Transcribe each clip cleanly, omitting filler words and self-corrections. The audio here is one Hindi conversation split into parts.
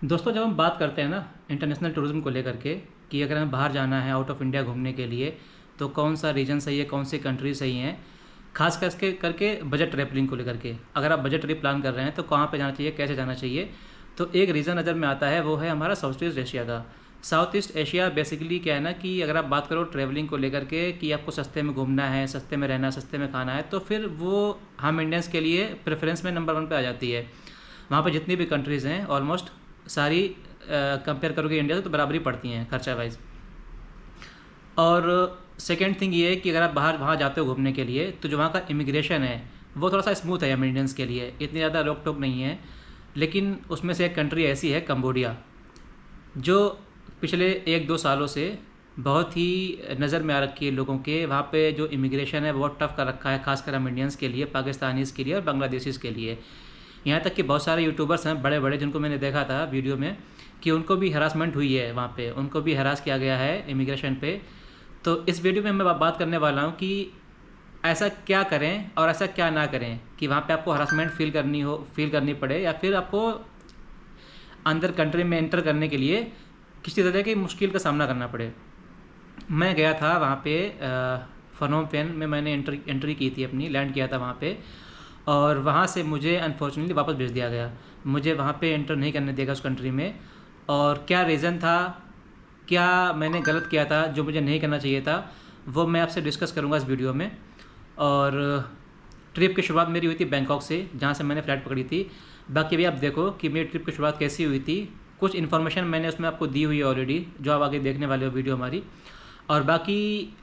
दोस्तों, जब हम बात करते हैं ना इंटरनेशनल टूरिज्म को लेकर के कि अगर हमें बाहर जाना है आउट ऑफ इंडिया घूमने के लिए, तो कौन सा रीजन सही है, कौन सी कंट्री सही हैं। खास करके बजट ट्रैवलिंग को लेकर के, अगर आप बजट ट्रिप प्लान कर रहे हैं तो कहाँ पे जाना चाहिए, कैसे जाना चाहिए। तो एक रीज़न नज़र में आता है, वो है हमारा साउथ ईस्ट एशिया का। साउथ ईस्ट एशिया बेसिकली क्या है ना कि अगर आप बात करो ट्रैवलिंग को लेकर के कि आपको सस्ते में घूमना है, सस्ते में रहना, सस्ते में खाना है, तो फिर वो हम इंडियंस के लिए प्रेफरेंस में नंबर 1 पे आ जाती है। वहाँ पर जितनी भी कंट्रीज़ हैं ऑलमोस्ट सारी कंपेयर करोगे इंडिया से तो बराबरी पड़ती हैं खर्चा वाइज। और सेकेंड थिंग ये है कि अगर आप बाहर वहाँ जाते हो घूमने के लिए, तो जो वहाँ का इमिग्रेशन है वो थोड़ा सा स्मूथ है हम इंडियंस के लिए, इतनी ज़्यादा रोक टोक नहीं है। लेकिन उसमें से एक कंट्री ऐसी है कंबोडिया, जो पिछले 1-2 सालों से बहुत ही नज़र में आ रखी है लोगों के। वहाँ पे जो इमिग्रेशन है बहुत टफ कर रखा है, खासकर हम इंडियंस के लिए, पाकिस्तानीज़ के लिए और बांग्लादेशीज़ के लिए। यहाँ तक कि बहुत सारे यूट्यूबर्स हैं बड़े बड़े, जिनको मैंने देखा था वीडियो में कि उनको भी हरासमेंट हुई है वहाँ पे, उनको भी हरास किया गया है इमिग्रेशन पे। तो इस वीडियो में मैं बात करने वाला हूँ कि ऐसा क्या करें और ऐसा क्या ना करें कि वहाँ पे आपको हरासमेंट फील करनी पड़े, या फिर आपको अंदर कंट्री में एंटर करने के लिए किसी तरह की मुश्किल का सामना करना पड़े। मैं गया था वहाँ पे फनोम पेन में, मैंने एंट्री की थी, अपनी लैंड किया था वहाँ पे, और वहाँ से मुझे अनफॉर्चुनेटली वापस भेज दिया गया। मुझे वहाँ पे एंटर नहीं करने देगा उस कंट्री में। और क्या रीज़न था, क्या मैंने गलत किया था जो मुझे नहीं करना चाहिए था, वो मैं आपसे डिस्कस करूँगा इस वीडियो में। और ट्रिप की शुरुआत मेरी हुई थी बैंकॉक से, जहाँ से मैंने फ़्लाइट पकड़ी थी। बाकी भी आप देखो कि मेरी ट्रिप की शुरुआत कैसी हुई थी। कुछ इन्फॉर्मेशन मैंने उसमें आपको दी हुई है ऑलरेडी, जो आप आगे देखने वाले हो वीडियो हमारी। और बाकी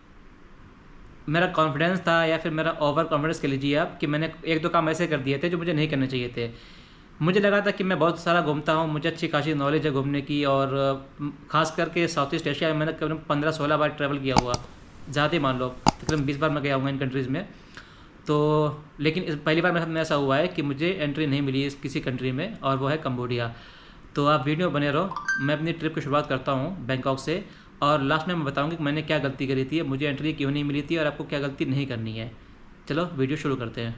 मेरा कॉन्फिडेंस था, या फिर मेरा ओवर कॉन्फिडेंस कह लीजिए आप, कि मैंने 1-2 काम ऐसे कर दिए थे जो मुझे नहीं करने चाहिए थे। मुझे लगा था कि मैं बहुत सारा घूमता हूँ, मुझे अच्छी खासी नॉलेज है घूमने की, और ख़ास करके साउथ ईस्ट एशिया में मैंने करीबन 15-16 बार ट्रैवल किया हुआ, ज़्यादा ही मान लो, तकरीबन 20 बार मैं गया हूँ इन कंट्रीज़ में। तो लेकिन इस पहली बार मेरे साथ में ऐसा हुआ है कि मुझे एंट्री नहीं मिली इस किसी कंट्री में, और वो है कंबोडिया। तो आप वीडियो बने रहो, मैं अपनी ट्रिप की शुरुआत करता हूँ बैंकॉक से, और लास्ट में मैं बताऊँगी कि मैंने क्या गलती करी थी, मुझे एंट्री क्यों नहीं मिली थी, और आपको क्या गलती नहीं करनी है। चलो वीडियो शुरू करते हैं।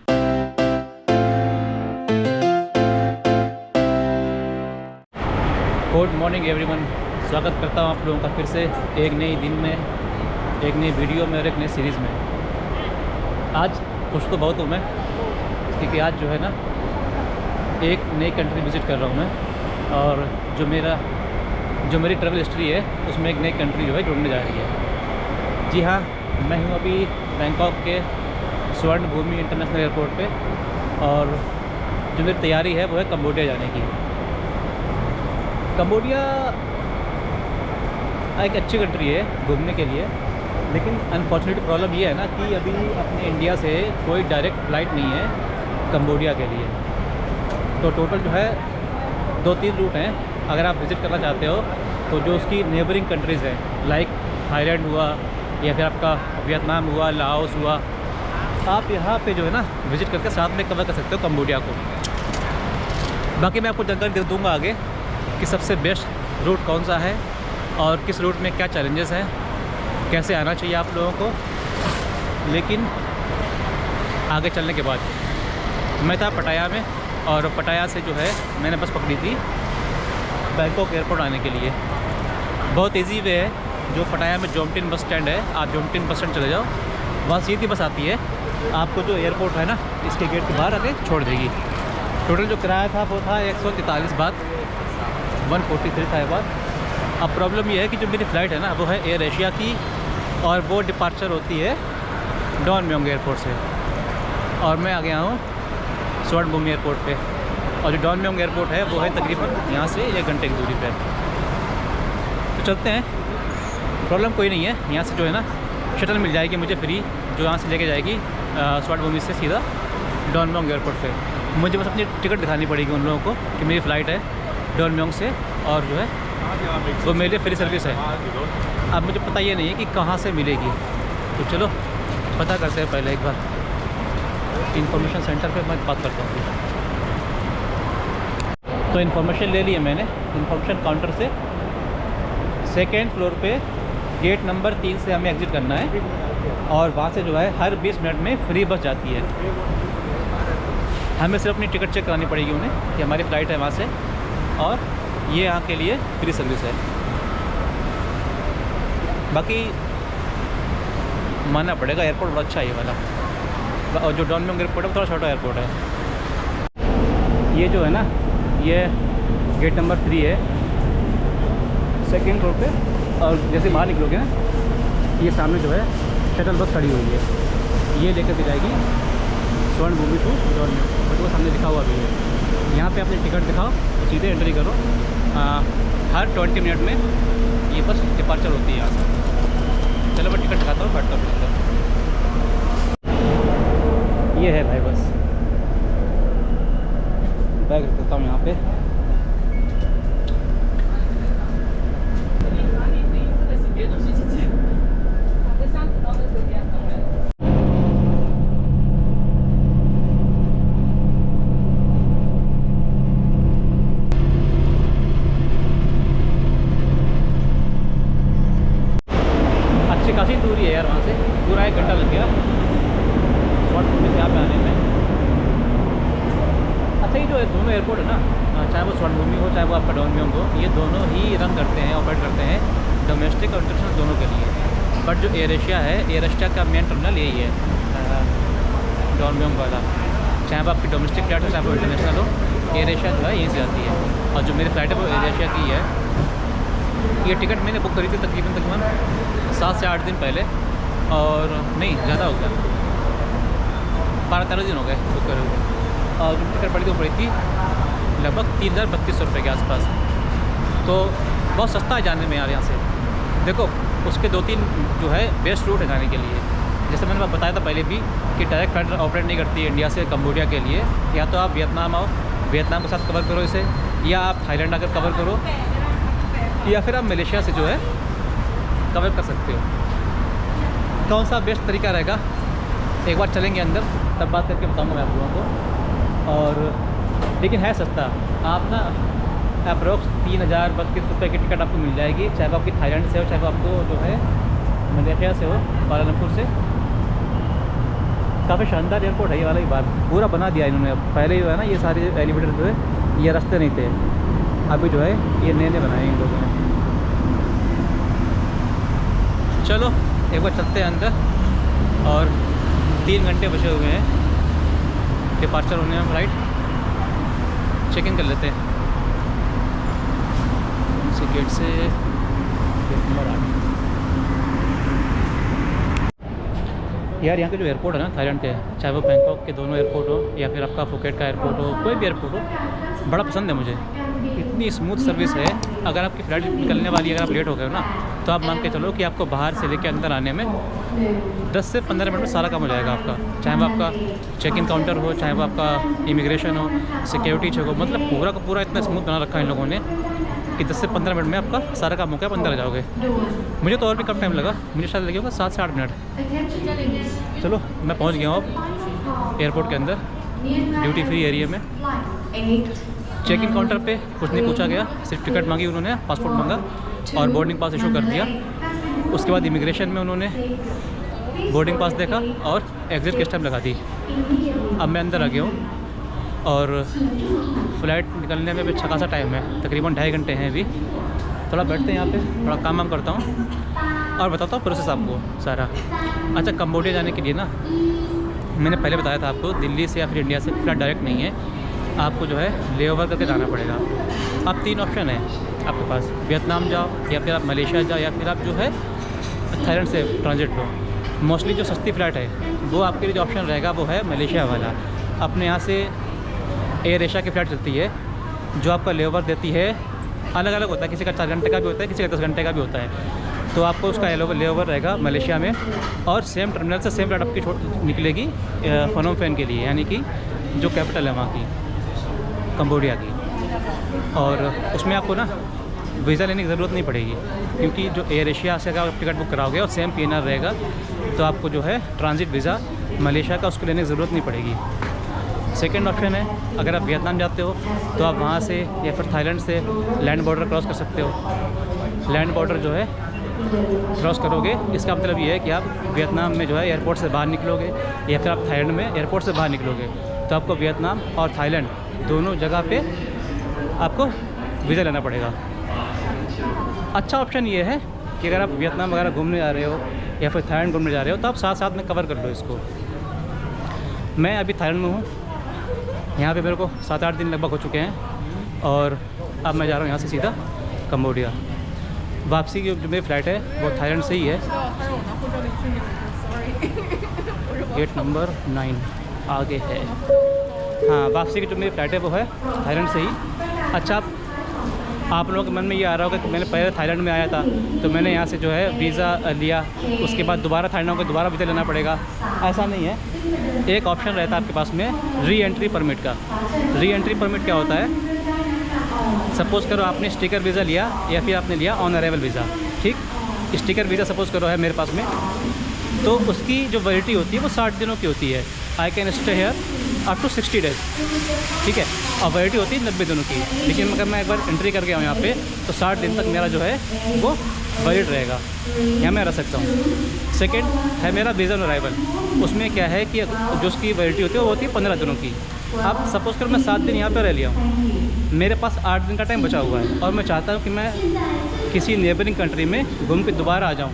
गुड मॉर्निंग एवरीवन, स्वागत करता हूँ आप लोगों का फिर से एक नई दिन में, एक नई वीडियो में और एक नई सीरीज़ में। आज खुश तो बहुत हूँ मैं, क्योंकि आज जो है ना एक नई कंट्री विज़िट कर रहा हूँ मैं, और जो मेरी ट्रैवल हिस्ट्री है उसमें एक नई कंट्री जो है जुड़ने जा रही है। जी हाँ, मैं हूँ अभी बैंकॉक के स्वर्ण भूमि इंटरनेशनल एयरपोर्ट पे, और जो मेरी तैयारी है वो है कंबोडिया जाने की। कंबोडिया एक अच्छी कंट्री है घूमने के लिए, लेकिन अनफॉर्चुनेट प्रॉब्लम ये है ना कि अभी अपने इंडिया से कोई डायरेक्ट फ़्लाइट नहीं है कंबोडिया के लिए। तो टोटल जो है 2-3 रूट हैं अगर आप विज़िट करना चाहते हो, तो जो उसकी नेबरिंग कंट्रीज़ हैं, लाइक थाईलैंड हुआ, या फिर आपका वियतनाम हुआ, लाओस हुआ, आप यहाँ पे जो है ना विज़िट करके साथ में कवर कर सकते हो कंबोडिया को। बाकी मैं आपको जानकारी दे दूँगा आगे कि सबसे बेस्ट रूट कौन सा है, और किस रूट में क्या चैलेंजेस हैं, कैसे आना चाहिए आप लोगों को। लेकिन आगे चलने के बाद मैं था पटाया में, और पटाया से जो है मैंने बस पकड़ी थी बैंकॉक एयरपोर्ट आने के लिए। बहुत इजी वे है, जो पटाया में जोमटिन बस स्टैंड है, आप जोमटिन बस स्टैंड चले जाओ, वहाँ सीधी बस आती है, आपको जो एयरपोर्ट है ना इसके गेट के बाहर आके छोड़ देगी। टोटल जो किराया था वो था 143 बात, 143 था ये बात। अब प्रॉब्लम ये है कि जो मेरी फ़्लाइट है ना वो है एयर एशिया की, और वो डिपार्चर होती है डॉन म्योंग एयरपोर्ट से, और मैं आ गया हूँ स्वर्ण भूमि एयरपोर्ट पे। और जो डॉन म्योंग एयरपोर्ट है वो है तकरीबन यहाँ से 1 घंटे की दूरी पे। तो चलते हैं, प्रॉब्लम कोई नहीं है। यहाँ से जो है ना शटल मिल जाएगी मुझे फ्री, जो यहाँ से लेके जाएगी स्वर्ण भूमि से सीधा डॉन म्योंग एयरपोर्ट पे। मुझे बस अपनी टिकट दिखानी पड़ेगी उन लोगों को कि मेरी फ़्लाइट है डॉन म्योंग से, और जो है वो मेरे लिए फ्री सर्विस है। अब मुझे पता ये नहीं है कि कहाँ से मिलेगी, तो चलो पता करते हैं पहले एक बार। इंफॉर्मेशन सेंटर पे मैं बात करता हूँ। तो इन्फॉर्मेशन ले ली है मैंने इन्फॉर्मेशन काउंटर से। 2nd फ्लोर पे गेट नंबर 3 से हमें एग्ज़िट करना है, और वहाँ से जो है हर 20 मिनट में फ्री बस जाती है। हमें सिर्फ अपनी टिकट चेक करानी पड़ेगी उन्हें कि हमारी फ़्लाइट है वहाँ से, और ये यहाँ के लिए फ्री सर्विस है। बाकी मानना पड़ेगा एयरपोर्ट बड़ा अच्छा है ये वाला, और जो डॉनम्योंग एयरपोर्ट है थोड़ा छोटा एयरपोर्ट है। ये जो है ना, ये गेट नंबर 3 है, सेकेंड फ्लोर पे। और जैसे बाहर निकलोगे ना, ये सामने जो है शटल बस खड़ी हुई है, ये लेकर के जाएगी स्वर्ण भूमि टू डॉनम्योंग, बट वो सामने लिखा हुआ भी है। यहाँ पे अपनी टिकट दिखाओ, सीधे एंट्री करो। हर 20 मिनट में ये बस डिपार्चर होती है यहाँ से। चलो मैं टिकट दिखाता हूँ, बैठता हूँ अंदर। ये है भाई बस, बैग रख देता हूँ यहाँ पे। अच्छी खासी दूरी है यार वहाँ से, पूरा 1 घंटा लग गया स्वर्ण भूमि से यहाँ पे आने में। अच्छा, ये जो दोनों एयरपोर्ट है ना, चाहे वो स्वर्ण भूमि हो चाहे वो आपका डॉनम्योंग हो, ये दोनों ही रन करते हैं, ऑपरेट करते हैं डोमेस्टिक और इंटरनेशनल दोनों के लिए। बट जो एयर एशिया है, एयर एशिया का मेन टर्मिनल यही है डॉनम्योंग वाला। चाहे वो आपकी डोमेस्टिक फ्लाइट हो चाहे वो इंटरनेशनल हो, एयर एशिया जो है यहीं से आती है। और जो मेरी फ़्लाइट है वो एयर एशिया की है। ये टिकट मैंने बुक करी थी तकरीबन 7 से 8 दिन पहले, और नहीं ज़्यादा हो गया, 12-13 दिन हो गए बुक करे हुए। और जो टिकट पड़ी थी वो पड़ी थी लगभग 3,032 रुपये के आसपास। तो बहुत सस्ता है जाने में यार यहाँ से। देखो, उसके 2-3 जो है बेस्ट रूट है जाने के लिए। जैसे मैंने बताया था पहले भी कि डायरेक्ट फ्लाइट ऑपरेट नहीं करती है इंडिया से कम्बोडिया के लिए। या तो आप वियतनाम आओ, वियतनाम के साथ कवर करो इसे, या आप थाईलैंड आकर कवर करो, या फिर आप मलेशिया से जो है कवर कर सकते हो। कौन सा बेस्ट तरीका रहेगा, एक बार चलेंगे अंदर तब बात करके बताऊँगा मैं आप लोगों को। और लेकिन है सस्ता, आप ना अप्रोक्स 3,032 रुपये की टिकट आपको मिल जाएगी, चाहे वो आपकी थाईलैंड से हो चाहे वो आपको जो है मलेशिया से हो, कुआलालंपुर से। काफ़ी शानदार एयरपोर्ट है ये वाला ही बात, पूरा बना दिया इन्होंने। अब पहले जो है ना, ये सारे एलिवेटर जो है ये रास्ते नहीं थे, अभी जो है ये नए नए बनाए इन लोगों ने। चलो एक बार चलते हैं अंदर, और 3 घंटे बचे हुए हैं डिपार्चर होने में फ्लाइट। चेक इन कर लेते हैं उसी गेट से, गेट नंबर 8। यार यहाँ के जो एयरपोर्ट है ना थाईलैंड के, चाहे वो बैंकॉक के दोनों एयरपोर्ट हो या फिर आपका फुकेट का एयरपोर्ट हो, कोई भी एयरपोर्ट हो, बड़ा पसंद है मुझे। इतनी स्मूथ सर्विस है। अगर आपकी फ़्लाइट निकलने वाली है, अगर आप लेट हो गए हो ना, तो आप मान के चलो कि आपको बाहर से लेके अंदर आने में 10 से 15 मिनट में सारा काम हो जाएगा आपका। चाहे वो आपका चेक इन काउंटर हो, चाहे वो आपका इमिग्रेशन हो, सिक्योरिटी चेक हो, मतलब पूरा का पूरा इतना स्मूथ बना रखा है इन लोगों ने कि 10 से 15 मिनट में आपका सारा काम हो गया, आप अंदर आ जाओगे। मुझे तो और भी कम टाइम लगा, मुझे शायद लगे होगा 7 से 8 मिनट। चलो मैं पहुँच गया हूँ अब एयरपोर्ट के अंदर, ड्यूटी फ्री एरिया में। चेक इन काउंटर पे कुछ नहीं पूछा गया, सिर्फ टिकट मांगी उन्होंने, पासपोर्ट मांगा और बोर्डिंग पास इशू कर दिया। उसके बाद इमिग्रेशन में उन्होंने बोर्डिंग पास देखा और एग्ज़िट की स्टैम्प लगा दी। अब मैं अंदर आ गया हूँ और फ़्लाइट निकलने में भी अच्छा खासा टाइम है, तकरीबन 2.5 घंटे हैं अभी। थोड़ा बैठते हैं यहाँ पे, थोड़ा काम करता हूँ और बताता हूँ प्रोसेस आपको सारा। अच्छा, कम्बोडिया जाने के लिए ना, मैंने पहले बताया था आपको, दिल्ली से या फिर इंडिया से फ़्लाइट डायरेक्ट नहीं है, आपको जो है ले ओवर करके जाना पड़ेगा। अब 3 ऑप्शन है आपके पास, वियतनाम जाओ या फिर आप मलेशिया जाओ या फिर आप जो है थाईलैंड से ट्रांजिट लो। मोस्टली जो सस्ती फ़्लाइट है वो आपके लिए जो ऑप्शन रहेगा वो है मलेशिया वाला। अपने यहाँ से एयर एशिया की फ़्लाइट चलती है जो आपका ले ओवर देती है, अलग अलग होता है, किसी का 4 घंटे का भी होता है, किसी का 10 घंटे का भी होता है। तो आपको उसका ले ओवर रहेगा मलेशिया में, और सेम टर्मिनल से सेम फ़्लाइट आपकी निकलेगी फनोम पेन के लिए, यानी कि जो कैपिटल है वहाँ की, कम्बोडिया की। और उसमें आपको ना वीज़ा लेने की ज़रूरत नहीं पड़ेगी, क्योंकि जो एयर एशिया से अगर आप टिकट बुक कराओगे और सेम PNR रहेगा तो आपको जो है ट्रांजिट वीज़ा मलेशिया का उसको लेने की ज़रूरत नहीं पड़ेगी। सेकंड ऑप्शन है, अगर आप वियतनाम जाते हो तो आप वहाँ से या फिर थाईलैंड से लैंड बॉर्डर क्रॉस कर सकते हो। लैंड बॉर्डर जो है क्रॉस करोगे, इसका मतलब ये है कि आप वियतनाम में जो है एयरपोर्ट से बाहर निकलोगे या फिर आप थाईलैंड में एयरपोर्ट से बाहर निकलोगे, तो आपको वियतनाम और थाईलैंड दोनों जगह पे आपको वीज़ा लेना पड़ेगा। अच्छा ऑप्शन ये है कि अगर आप वियतनाम वगैरह घूमने जा रहे हो या फिर थाईलैंड घूमने जा रहे हो तो आप साथ साथ में कवर कर लो इसको। मैं अभी थाईलैंड में हूँ, यहाँ पे मेरे को 7-8 दिन लगभग हो चुके हैं और अब मैं जा रहा हूँ यहाँ से सीधा कंबोडिया। वापसी की जो मेरी फ़्लाइट है वो थाईलैंड से ही है। गेट नंबर 9 आगे है। हाँ, वापसी की जो मेरी फ़्लाइट है वो है थाईलैंड से ही। अच्छा, आप लोगों के मन में ये आ रहा होगा कि मैंने पहले थाईलैंड में आया था तो मैंने यहाँ से जो है वीज़ा लिया, उसके बाद दोबारा थाईलैंड को दोबारा वीज़ा लेना पड़ेगा। ऐसा नहीं है, एक ऑप्शन रहता है आपके पास में री एंट्री परमिट का। री एंट्री परमिट क्या होता है? सपोज़ करो आपने स्टिकर वीज़ा लिया या फिर आपने लिया ऑन अराइवल वीज़ा, ठीक। स्टिकर वीज़ा सपोज़ करो है मेरे पास में, तो उसकी जो वैलिडिटी होती है वो 60 दिनों की होती है। I can stay here up to 60 days, ठीक है। और वैलिडिटी होती है 90 दिनों की। लेकिन अगर मैं एक बार एंट्री करके आऊँ यहाँ पे तो 60 दिन तक मेरा जो है वो वैलिड रहेगा, यहाँ मैं रह सकता हूँ। सेकेंड है मेरा वीज़ा ऑन अराइवल। उसमें क्या है कि जो उसकी वैलिडिटी होती है वो होती है 15 दिनों की। अब सपोज़ करो मैं 7 दिन यहाँ पर रह लिया हूँ, मेरे पास 8 दिन का टाइम बचा हुआ है और मैं चाहता हूँ कि मैं किसी नेबरिंग कंट्री में घूम के दोबारा आ जाऊँ,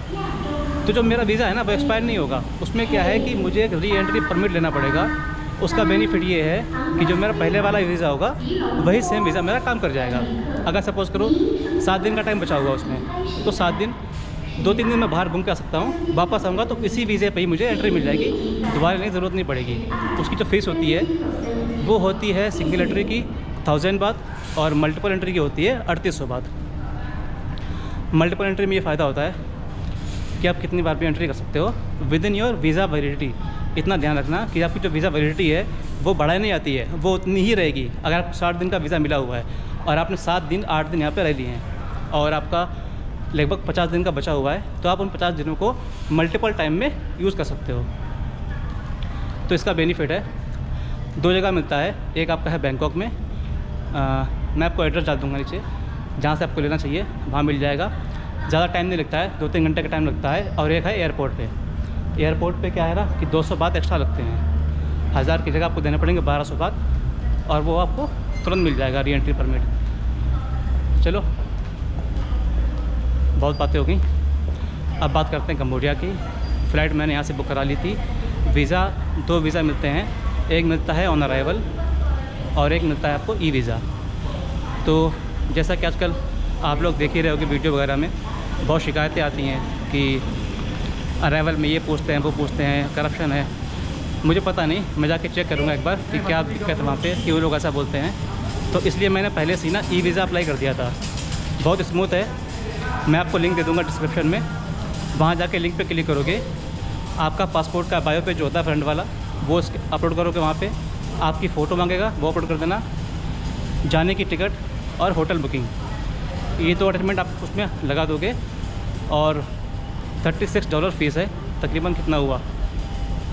तो जो मेरा वीज़ा है ना वो एक्सपायर नहीं होगा। उसमें क्या है कि मुझे एक री एंट्री परमिट लेना पड़ेगा। उसका बेनिफिट ये है कि जो मेरा पहले वाला वीज़ा होगा वही सेम वीज़ा मेरा काम कर जाएगा। अगर सपोज़ करो 7 दिन का टाइम बचा हुआ उसमें, तो 7 दिन 2-3 दिन मैं बाहर घूम के आ सकता हूँ, वापस आऊँगा तो इसी वीज़े पे ही मुझे एंट्री मिल जाएगी, दोबारा लेने की ज़रूरत नहीं पड़ेगी। उसकी जो फ़ीस होती है वो होती है सिंगल एंट्री की 1000 बात और मल्टीपल एंट्री की होती है 3800 बात। मल्टीपल एंट्री में ये फ़ायदा होता है कि आप कितनी बार भी एंट्री कर सकते हो with in your visa validity. इतना ध्यान रखना कि आपकी जो वीज़ा वैलिडिटी है वो बढ़ाई नहीं आती है, वो उतनी ही रहेगी। अगर आपको 60 दिन का वीज़ा मिला हुआ है और आपने 7 दिन 8 दिन यहाँ पे रह लिए हैं और आपका लगभग 50 दिन का बचा हुआ है, तो आप उन 50 दिनों को मल्टीपल टाइम में यूज़ कर सकते हो। तो इसका बेनिफिट है, 2 जगह मिलता है। एक आपका है बैंकॉक में, मैं आपको एड्रेस डाल दूँगा नीचे, जहाँ से आपको लेना चाहिए वहाँ मिल जाएगा। ज़्यादा टाइम नहीं लगता है, 2-3 घंटे का टाइम लगता है। और एक है एयरपोर्ट पे। एयरपोर्ट पे क्या है ना कि 200 बात एक्स्ट्रा लगते हैं, 1000 की जगह आपको देने पड़ेंगे 1200 बात, और वो आपको तुरंत मिल जाएगा री एंट्री परमिट। चलो, बहुत बातें हो गई, अब बात करते हैं कंबोडिया की। फ़्लाइट मैंने यहाँ से बुक करा ली थी। वीज़ा 2 वीज़ा मिलते हैं, एक मिलता है ऑन अराइवल और एक मिलता है आपको ई वीज़ा। तो जैसा कि आजकल आप लोग देख ही रहे होगे वीडियो वगैरह में, बहुत शिकायतें आती हैं कि अराइवल में ये पूछते हैं वो पूछते हैं, करप्शन है। मुझे पता नहीं, मैं जाके चेक करूँगा एक बार कि क्या दिक्कत है वहाँ पे, क्यों लोग ऐसा बोलते हैं। तो इसलिए मैंने पहले से ही ना ई वीज़ा अप्लाई कर दिया था। बहुत स्मूथ है, मैं आपको लिंक दे दूँगा डिस्क्रिप्शन में, वहाँ जाके लिंक पे क्लिक करोगे, आपका पासपोर्ट का बायो पेज जो होता है फ्रंट वाला वो अपलोड करोगे। वहाँ पे आपकी फ़ोटो मांगेगा, वो अपलोड कर देना, जाने की टिकट और होटल बुकिंग, ये 2 अटैचमेंट आप उसमें लगा दोगे। और $36 फ़ीस है, तकरीबन कितना हुआ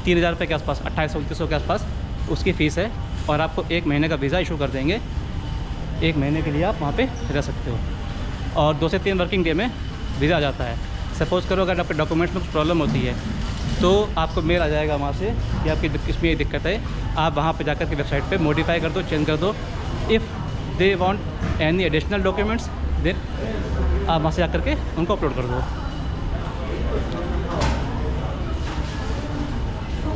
3000 रुपये के आसपास, 2800-2900 के आसपास उसकी फ़ीस है। और आपको 1 महीने का वीज़ा इशू कर देंगे, 1 महीने के लिए आप वहाँ पे रह सकते हो। और 2 से 3 वर्किंग डे में वीज़ा आ जाता है। सपोज़ करो अगर आपके डॉक्यूमेंट्स में कुछ प्रॉब्लम होती है तो आपको मेल आ जाएगा वहाँ से कि आपकी इसमें ये दिक्कत है, आप वहाँ पे जाकर के वेबसाइट पे मॉडिफाई कर दो, चेंज कर दो। If they want any additional documents then आप वहाँ से जाकर के उनको अपलोड कर दो।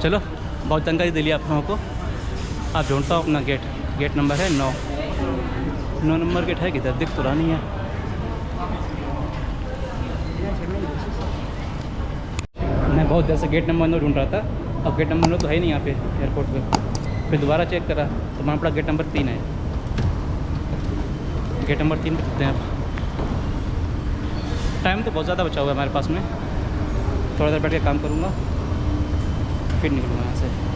चलो, बहुत जानकारी दे लिया आप लोगों को। आप ढूंढता हूँ अपना गेट नंबर है 9 नंबर गेट है, किधर दिख तो रहा नहीं है। मैं बहुत देर से गेट नंबर 9 ढूंढ रहा था, अब गेट नंबर 9 तो है ही नहीं यहाँ पे एयरपोर्ट पे। फिर दोबारा चेक करा तो वहाँ पड़ा गेट नंबर 3 है। गेट नंबर 3 पे चलते हैं। टाइम तो बहुत ज़्यादा बचा हुआ है हमारे पास में, थोड़ा देर बैठ के काम करूँगा फिर निकलूँगा यहाँ से।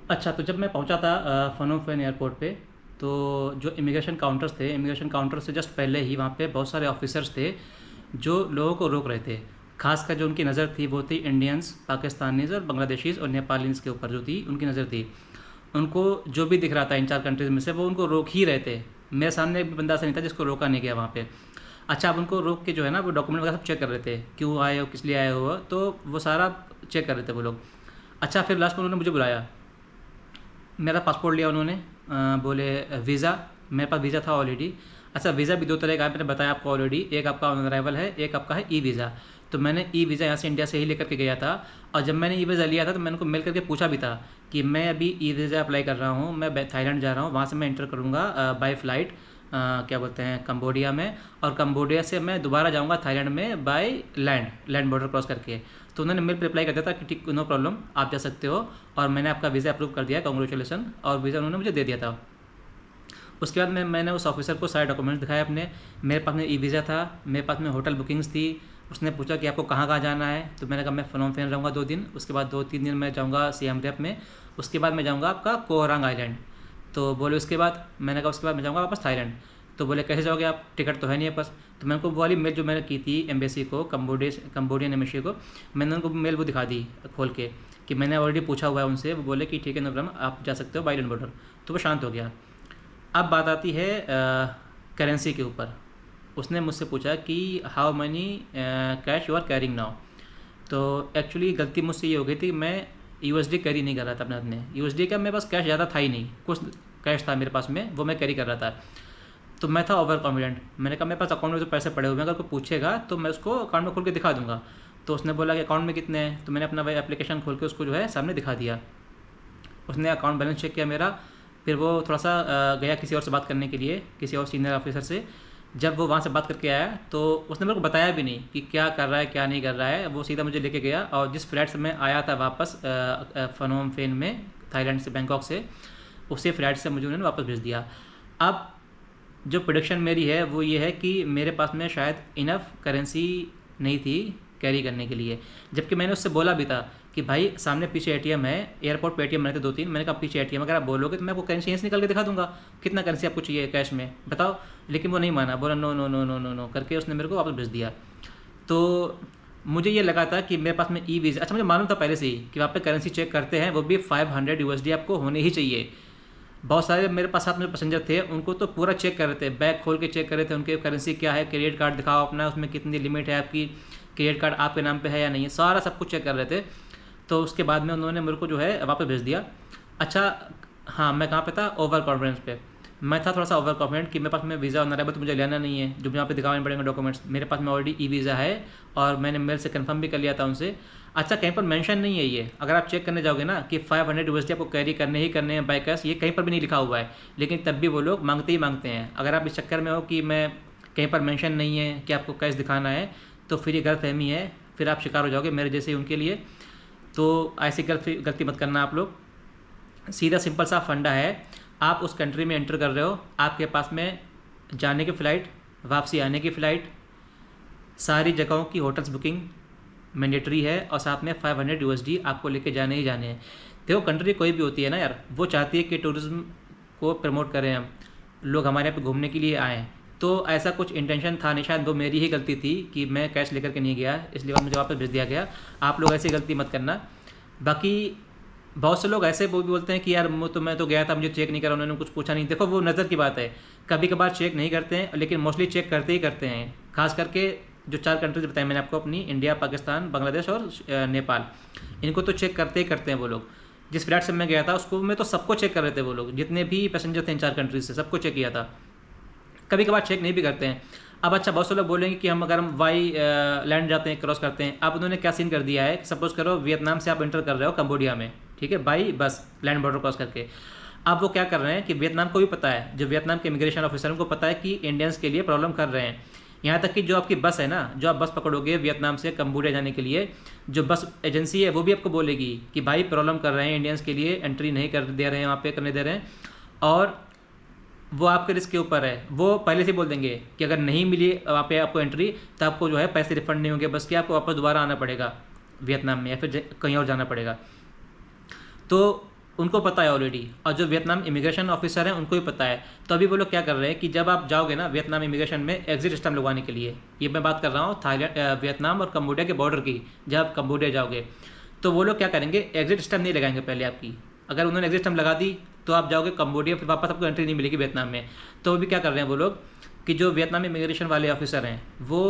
अच्छा, तो जब मैं पहुंचा था फनोम पेन एयरपोर्ट पे, तो जो इमिग्रेशन काउंटर्स थे, इमिग्रेशन काउंटर से जस्ट पहले ही वहाँ पे बहुत सारे ऑफिसर्स थे जो लोगों को रोक रहे थे। खासकर जो उनकी नज़र थी वो थी इंडियंस, पाकिस्तानीज़ और बांग्लादेशीज़ और नेपालीज़ के ऊपर जो थी उनकी नज़र थी। उनको जो भी दिख रहा था इन चार कंट्रीज़ में से वो उनको रोक ही रहे थे। मेरे सामने एक भी बंदा ऐसा नहीं था जिसको रोका नहीं गया वहाँ पे। अच्छा, अब उनको रोक के जो है ना वो डॉक्यूमेंट वगैरह सब चेक कर रहे थे, क्यों आए हो, किस लिए आए हो, तो वो सारा चेक कर रहे थे वो लोग। अच्छा, फिर लास्ट में उन्होंने मुझे बुलाया, मेरा पासपोर्ट लिया उन्होंने, बोले वीज़ा, मेरे पास वीज़ा था ऑलरेडी। अच्छा, वीज़ा भी दो तरह का है, मैंने बताया आपको ऑलरेडी, एक आपका ऑन अराइवल है, एक आपका है ई वीज़ा। तो मैंने ई वीज़ा यहाँ से इंडिया से ही लेकर के गया था, और जब मैंने ई वीज़ा लिया था तो मैंने उनको मेल करके पूछा भी था कि मैं अभी ई वीज़ा अप्लाई कर रहा हूँ, मैं थाईलैंड जा रहा हूँ, वहाँ से मैं इंटर करूँगा बाय फ्लाइट, क्या बोलते हैं, कंबोडिया में, और कंबोडिया से मैं दोबारा जाऊँगा थाईलैंड में बाय लैंड बॉर्डर क्रॉस करके। तो उन्होंने मेल पर रिप्लाई कर दिया था कि ठीक, नो प्रॉब्लम, आप जा सकते हो, और मैंने आपका वीज़ा अप्रूव कर दिया, कॉन्ग्रेचुलेसन, और वीज़ा उन्होंने मुझे दे दिया था। उसके बाद मैंने उस ऑफिसर को सारे डॉक्यूमेंट्स दिखाए अपने। मेरे पास में ई वीज़ा था, मेरे पास में होटल बुकिंग्स थी। उसने पूछा कि आपको कहाँ कहाँ जाना है, तो मैंने कहा मैं फनोम पेन रहूँगा 2 दिन, उसके बाद 2-3 दिन मैं जाऊँगा सियाम रियाप में, उसके बाद मैं जाऊँगा आपका कोह रांग आइलैंड। तो बोले उसके बाद, मैंने कहा उसके बाद मैं जाऊँगा वापस थाईलैंड। तो बोले कैसे जाओगे आप, टिकट तो है नहीं है पास। तो मैंने उनको वो वाली मेल जो मैंने की थी एम्बेसी को, कम्बोडियन एम्बेसी को, मैंने उनको मेल वो दिखा दी खोल के कि मैंने ऑलरेडी पूछा हुआ है उनसे। वो बोले कि ठीक है, नो प्रॉब्लम, आप जा सकते हो बाई लैंड बॉर्डर। तो वो शांत हो गया। अब बात आती है करेंसी के ऊपर। उसने मुझसे पूछा कि how money cash you are carrying now. तो एक्चुअली गलती मुझसे ये हो गई थी, मैं यूएसडी कैरी नहीं कर रहा था अपने हाथ में। यूएसडी का मेरे पास कैश ज़्यादा था ही नहीं, कुछ कैश था मेरे पास में, वो मैं कैरी कर रहा था। तो मैं था ओवर कॉन्फिडेंट, मैंने कहा मेरे पास अकाउंट में जो पैसे पड़े हुए हैं, अगर कोई पूछेगा तो मैं उसको अकाउंट में खोल के दिखा दूंगा। तो उसने बोला कि अकाउंट में कितने हैं, तो मैंने अपना वही एप्लीकेशन खोल के उसको जो है सामने दिखा दिया। उसने अकाउंट बैलेंस चेक किया मेरा, फिर वो थोड़ा सा गया किसी और से बात करने के लिए, किसी और सीनियर ऑफिसर से। जब वो वहाँ से बात करके आया तो उसने मेरे को बताया भी नहीं कि क्या कर रहा है क्या नहीं कर रहा है। वो सीधा मुझे लेके गया, और जिस फ्लाइट से मैं आया था वापस फनोम पेन में, थाईलैंड से, बैंकॉक से, उसी फ्लाइट से मुझे उन्होंने वापस भेज दिया। अब जो प्रोडिक्शन मेरी है वो ये है कि मेरे पास में शायद इनफ करेंसी नहीं थी कैरी करने के लिए। जबकि मैंने उससे बोला भी था कि भाई सामने पीछे एटीएम है, एयरपोर्ट पे एटीएम बने थे 2-3, मैंने कहा पीछे एटीएम, अगर आप बोलोगे तो मैं आपको करेंसी यहीं से निकल के दिखा दूंगा, कितना करेंसी आपको चाहिए कैश में बताओ। लेकिन वो नहीं माना, बोला no no no no no no करके उसने मेरे को वापस भेज दिया। तो मुझे ये लगा था कि मेरे पास में ई वीज़ा, अच्छा मुझे मालूम था पहले से ही कि वहाँ पे करेंसी चेक करते हैं, वो भी 500 यूएसडी आपको होने ही चाहिए। बहुत सारे मेरे पास साथ में पैसेंजर थे, उनको तो पूरा चेक कर रहे थे, बैग खोल के चेक कर रहे थे, उनके करेंसी क्या है, क्रेडिट कार्ड दिखाओ अपना, उसमें कितनी लिमिट है आपकी, क्रेडिट कार्ड आपके नाम पे है या नहीं है, सारा सब कुछ चेक कर रहे थे। तो उसके बाद में उन्होंने मेरे को जो है वापस भेज दिया। अच्छा, हाँ, मैं कहाँ पे था, ओवर कॉन्फिडेंस पे मैं था, थोड़ा सा ओवर कॉन्फिडेंट कि मेरे पास में वीज़ा और अराइवल तो मुझे लेना नहीं है, जो यहाँ पे दिखाने पड़ेंगे डॉक्यूमेंट्स, मेरे पास में ऑलरेडी ई वीज़ा है, और मैंने मेल से कंफर्म भी कर लिया था उनसे। अच्छा, कहीं पर मेंशन नहीं है ये, अगर आप चेक करने जाओगे ना कि 500 यूएसडी आपको कैरी करने ही करने हैं बाय कैश, ये कहीं पर भी नहीं लिखा हुआ है, लेकिन तब भी वो लोग मांगते ही मांगते हैं। अगर आप इस चक्कर में हो कि मैं कहीं पर मेंशन नहीं है कि आपको कैश दिखाना है, तो फिर ये गलतफहमी है, फिर आप शिकार हो जाओगे मेरे जैसे ही उनके लिए। तो ऐसी गलती मत करना आप लोग। सीधा सिंपल सा फंडा है, आप उस कंट्री में एंटर कर रहे हो, आपके पास में जाने की फ़्लाइट, वापसी आने की फ़्लाइट, सारी जगहों की होटल्स बुकिंग मैंडेटरी है, और साथ में 500 यूएसडी आपको लेके जाने ही जाने हैं। देखो, कंट्री कोई भी होती है ना यार, वो चाहती है कि टूरिज़्म को प्रमोट करें हम, लोग हमारे यहाँ पे घूमने के लिए आएँ। तो ऐसा कुछ इंटेंशन था नहीं, शायद वो मेरी ही गलती थी कि मैं कैश लेकर के नहीं गया, इसलिए मुझे वापस भेज दिया गया। आप लोग ऐसी गलती मत करना। बाकी बहुत से लोग ऐसे वो भी बोलते हैं कि यार मैं तो गया था, मुझे चेक नहीं करा, उन्होंने कुछ पूछा नहीं। देखो, वो नज़र की बात है, कभी कभार चेक नहीं करते हैं, लेकिन मोस्टली चेक करते ही करते हैं। खास करके जो 4 कंट्रीज बताए मैंने आपको अपनी, इंडिया, पाकिस्तान, बांग्लादेश और नेपाल, इनको तो चेक करते ही करते हैं वो लोग। जिस फ्लाइट से मैं गया था उसको में तो सबको चेक कर रहे थे वो लोग, जितने भी पैसेंजर थे इन 4 कंट्रीज से, सबको चेक किया था। कभी कभार चेक नहीं भी करते हैं। अब अच्छा, बहुत से लोग बोलेंगे कि अगर हम वाई लैंड जाते हैं, क्रॉस करते हैं। अब उन्होंने क्या सीन कर दिया है, सपोज करो वियतनाम से आप एंटर कर रहे हो कंबोडिया में, ठीक है, by bus land border cross करके। अब वो क्या कर रहे हैं कि वियतनाम को भी पता है, जो वियतनाम के इमिग्रेशन ऑफिसर उनको पता है कि इंडियंस के लिए प्रॉब्लम कर रहे हैं। यहाँ तक कि जो आपकी बस है ना, जो आप बस पकड़ोगे वियतनाम से कंबोडिया जाने के लिए, जो बस एजेंसी है वो भी आपको बोलेगी कि भाई प्रॉब्लम कर रहे हैं, इंडियंस के लिए एंट्री नहीं कर दे रहे हैं, वहाँ पे करने दे रहे हैं, और वो आपके रिस्क के ऊपर है। वो पहले से बोल देंगे कि अगर नहीं मिली वहाँ पे आपको एंट्री, तो आपको जो है पैसे रिफंड नहीं होंगे, बस कि आपको वापस दोबारा आना पड़ेगा वियतनाम में, या फिर कहीं और जाना पड़ेगा। तो उनको पता है ऑलरेडी, और जो वियतनाम इमिग्रेशन ऑफिसर हैं उनको भी पता है। तो अभी वो लोग क्या कर रहे हैं कि जब आप जाओगे ना वियतनाम इमिग्रेशन में एग्जिट स्टैम्प लगवाने के लिए, ये मैं बात कर रहा हूँ थाईलैंड, वियतनाम और कम्बोडिया के बॉर्डर की, जब आप कम्बोडिया जाओगे तो वो लोग क्या करेंगे, एग्जिट स्टैम्प नहीं लगाएंगे पहले आपकी। अगर उन्होंने एग्जिट स्टैम्प लगा दी तो आप जाओगे कम्बोडिया, फिर वापस आपको एंट्री नहीं मिलेगी वियतनाम में। तो अभी क्या कर रहे हैं वो लोग कि जो वियतनाम इमिग्रेशन वाले ऑफिसर हैं वो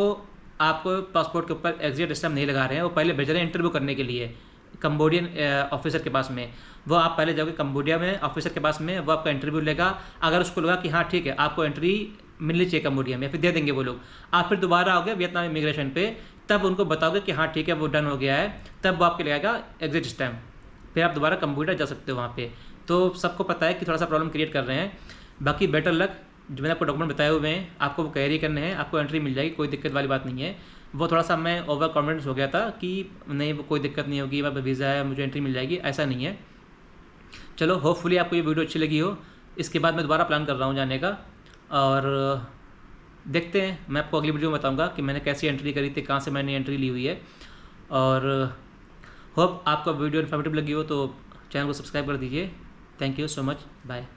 आपको पासपोर्ट के ऊपर एग्जिट स्टैम्प नहीं लगा रहे हैं, वो पहले भेज रहे हैं इंटरव्यू करने के लिए कम्बोडियन ऑफिसर के पास में। वो आप पहले जाओगे कम्बोडिया में ऑफिसर के पास में, वो आपका इंटरव्यू लेगा। अगर उसको लगा कि हाँ ठीक है आपको एंट्री मिलनी चाहिए कम्बोडिया में, फिर दे देंगे वो लोग। आप फिर दोबारा आओगे वियतनाम इमिग्रेशन पे, तब उनको बताओगे कि हाँ ठीक है वो डन हो गया है, तब वो आपके लगाएगा एग्जिट स्टैम्प, फिर आप दोबारा कम्बोडिया जा सकते हो वहाँ पे। तो सबको पता है कि थोड़ा सा प्रॉब्लम क्रिएट कर रहे हैं। बाकी बेटर लक, जो मैंने आपको डॉक्यूमेंट बताए हुए हैं आपको वो कैरी करने हैं, आपको एंट्री मिल जाएगी, कोई दिक्कत वाली बात नहीं है। वो थोड़ा सा मैं ओवर कॉन्फिडेंस हो गया था कि नहीं वो कोई दिक्कत नहीं होगी, वहाँ वीज़ा है मुझे एंट्री मिल जाएगी, ऐसा नहीं है। चलो होपफुली आपको ये वीडियो अच्छी लगी हो। इसके बाद मैं दोबारा प्लान कर रहा हूँ जाने का, और देखते हैं, मैं आपको अगली वीडियो में बताऊँगा कि मैंने कैसी एंट्री करी थी, कहाँ से मैंने एंट्री ली हुई है। और होप आपको वीडियो इन्फॉर्मेटिव लगी हो तो चैनल को सब्सक्राइब कर दीजिए। Thank you so much, bye.